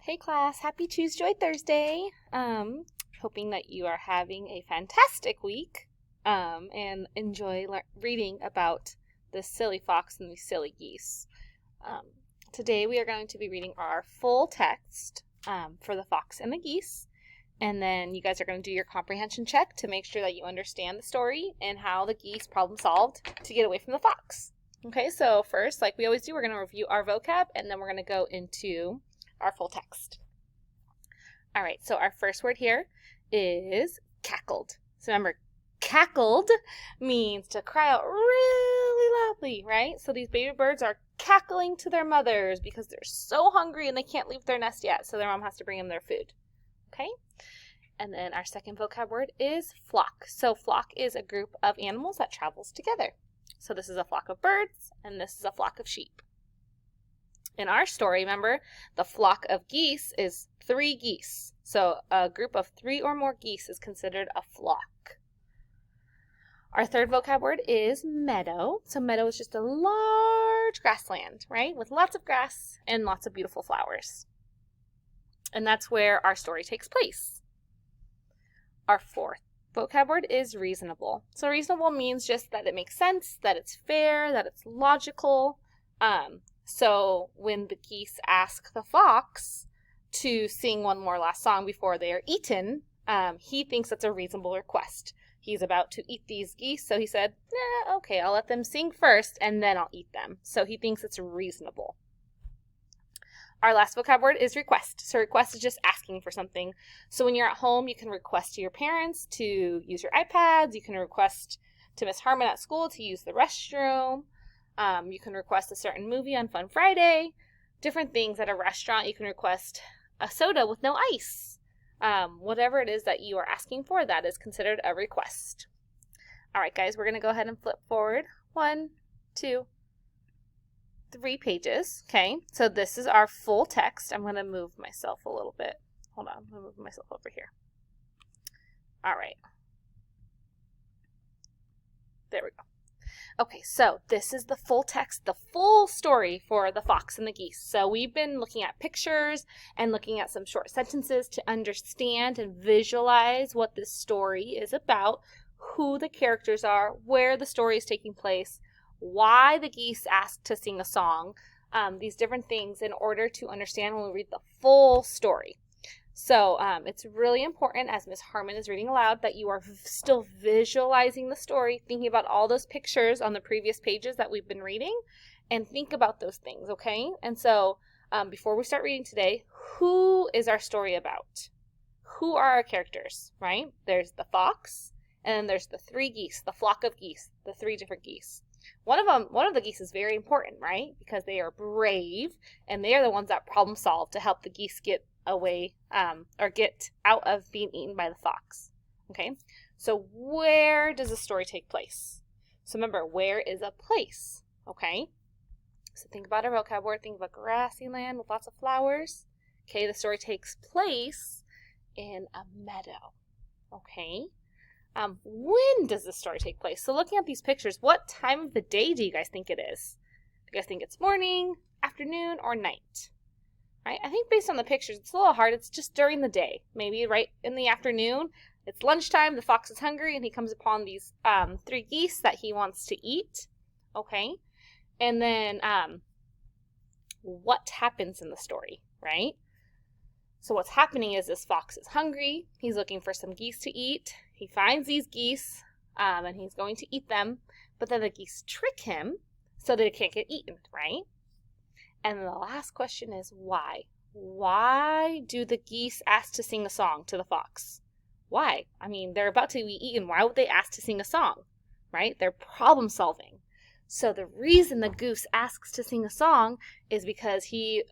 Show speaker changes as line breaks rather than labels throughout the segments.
Hey class, happy Choose Joy Thursday. Hoping that you are having a fantastic week and enjoy reading about the silly fox and the silly geese. Um, Today we are going to be reading our full text for the fox and the geese. And then you guys are going to do your comprehension check to make sure that you understand the story and how the geese problem solved to get away from the fox. Okay, so first, like we always do, we're going to review our vocab and then we're going to go into our full text. All right, so our first word here is cackled. So remember, cackled means to cry out really loudly, right? So these baby birds are cackling to their mothers because they're so hungry and they can't leave their nest yet, so their mom has to bring them their food. Okay? And then our second vocab word is flock. So flock is a group of animals that travels together. So this is a flock of birds and this is a flock of sheep. In our story, remember, the flock of geese is 3 geese. So a group of 3 or more geese is considered a flock. Our third vocab word is meadow. So meadow is just a large grassland, right? With lots of grass and lots of beautiful flowers. And that's where our story takes place. Our fourth vocab word is reasonable. So reasonable means just that it makes sense, that it's fair, that it's logical. So when the geese ask the fox to sing one more last song before they are eaten, he thinks that's a reasonable request. He's about to eat these geese, so he said, okay, I'll let them sing first and then I'll eat them. So he thinks it's reasonable. Our last vocab word is request. So request is just asking for something. So when you're at home, you can request to your parents to use your iPads. You can request to Miss Harmon at school to use the restroom. You can request a certain movie on Fun Friday. Different things at a restaurant. You can request a soda with no ice. Whatever it is that you are asking for, that is considered a request. All right, guys, we're going to go ahead and flip forward 1, 2, 3 pages. Okay, so this is our full text. I'm going to move myself a little bit. Hold on, I'm going to move myself over here. All right. There we go. Okay, so this is the full text, the full story for the fox and the geese. So we've been looking at pictures and looking at some short sentences to understand and visualize what this story is about, who the characters are, where the story is taking place, why the geese asked to sing a song, these different things in order to understand when we read the full story. So it's really important as Miss Harmon is reading aloud that you are still visualizing the story, thinking about all those pictures on the previous pages that we've been reading, and think about those things, okay? And so before we start reading today, who is our story about? Who are our characters, right? There's the fox, and then there's the 3 geese, the flock of geese, the 3 different geese. One of the geese is very important, right? Because they are brave, and they are the ones that problem solve to help the geese get away or get out of being eaten by the fox. Okay, so where does the story take place? So remember, where is a place? Okay, so think about a vocab word. Think of a grassy land with lots of flowers. Okay, the story takes place in a meadow. Okay, when does the story take place? So looking at these pictures, what time of the day do you guys think it is? Do you guys think it's morning, afternoon, or night? Right? I think based on the pictures, it's a little hard. It's just during the day. Maybe right in the afternoon. It's lunchtime. The fox is hungry, and he comes upon these 3 geese that he wants to eat. Okay? And then what happens in the story, right? So what's happening is this fox is hungry. He's looking for some geese to eat. He finds these geese, and he's going to eat them. But then the geese trick him so that they can't get eaten, right? And the last question is why? Why do the geese ask to sing a song to the fox? Why? I mean, they're about to be eaten. Why would they ask to sing a song? Right? They're problem solving. So the reason the goose asks to sing a song is because he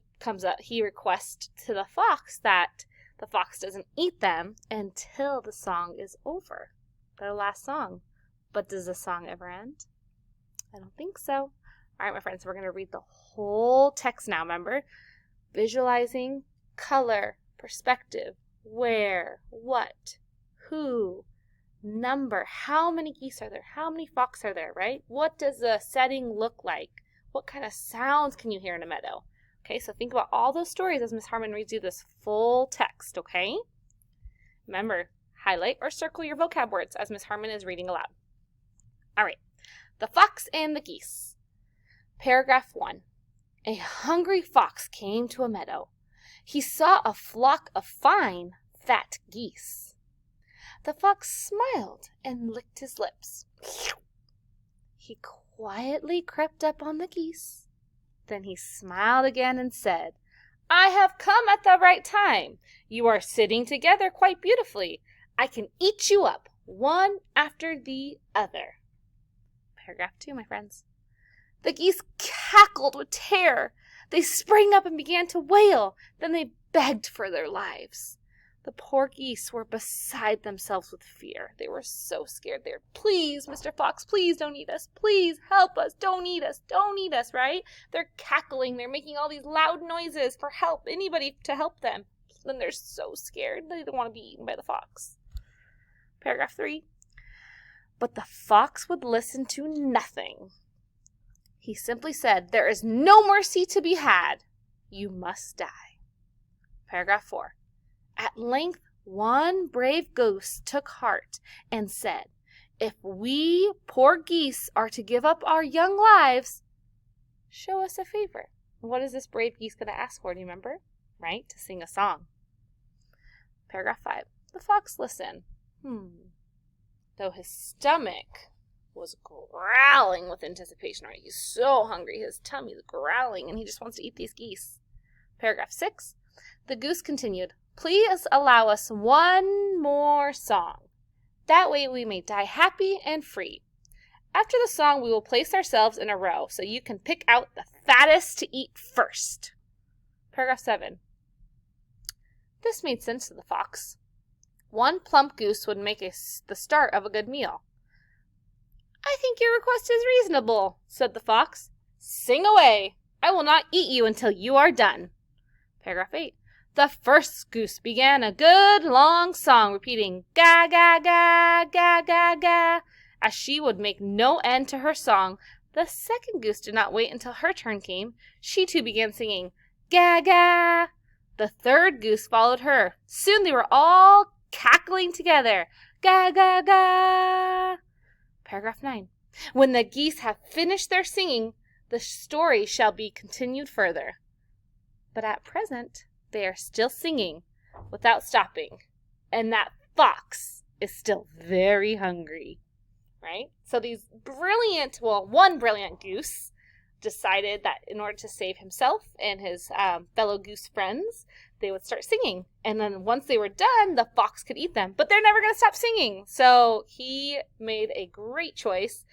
requests to the fox that the fox doesn't eat them until the song is over. Their last song. But does the song ever end? I don't think so. All right, my friends, we're going to read the whole text now, remember? Visualizing, color, perspective, where, what, who, number, how many geese are there, how many fox are there, right? What does the setting look like? What kind of sounds can you hear in a meadow? Okay, so think about all those stories as Miss Harmon reads you this full text, okay? Remember, highlight or circle your vocab words as Miss Harmon is reading aloud. All right, The Fox and the Geese. Paragraph 1. A hungry fox came to a meadow. He saw a flock of fine, fat geese. The fox smiled and licked his lips. He quietly crept up on the geese. Then he smiled again and said, I have come at the right time. You are sitting together quite beautifully. I can eat you up, one after the other. Paragraph 2, my friends. The geese cackled with terror. They sprang up and began to wail. Then they begged for their lives. The poor geese were beside themselves with fear. They were so scared. They were, please, Mr. Fox, please don't eat us. Please help us. Don't eat us. Don't eat us, right? They're cackling. They're making all these loud noises for help. Anybody to help them. Then they're so scared. They don't want to be eaten by the fox. Paragraph 3. But the fox would listen to nothing. He simply said, there is no mercy to be had. You must die. Paragraph 4. At length, one brave goose took heart and said, if we poor geese are to give up our young lives, show us a favor. What is this brave geese going to ask for? Do you remember? Right? To sing a song. Paragraph 5. The fox listened. Though his stomach was growling with anticipation, right? He's so hungry. His tummy's growling, and he just wants to eat these geese. Paragraph 6. The goose continued, please allow us one more song. That way we may die happy and free. After the song, we will place ourselves in a row so you can pick out the fattest to eat first. Paragraph 7. This made sense to the fox. One plump goose would make the start of a good meal. I think your request is reasonable, said the fox. Sing away. I will not eat you until you are done. Paragraph 8. The first goose began a good long song, repeating ga ga ga ga ga ga. As she would make no end to her song, the second goose did not wait until her turn came. She too began singing ga ga. The third goose followed her. Soon they were all cackling together. Ga ga ga. Paragraph 9. When the geese have finished their singing, the story shall be continued further. But at present, they are still singing without stopping. And that fox is still very hungry. Right? So one brilliant goose decided that in order to save himself and his fellow goose friends, they would start singing. And then once they were done, the fox could eat them. But they're never going to stop singing. So he made a great choice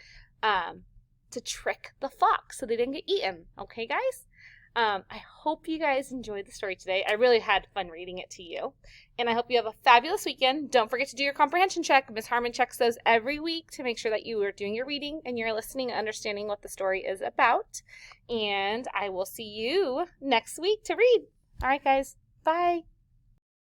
to trick the fox so they didn't get eaten. Okay, guys? I hope you guys enjoyed the story today. I really had fun reading it to you. And I hope you have a fabulous weekend. Don't forget to do your comprehension check. Miss Harmon checks those every week to make sure that you are doing your reading and you're listening and understanding what the story is about. And I will see you next week to read. All right, guys. Bye.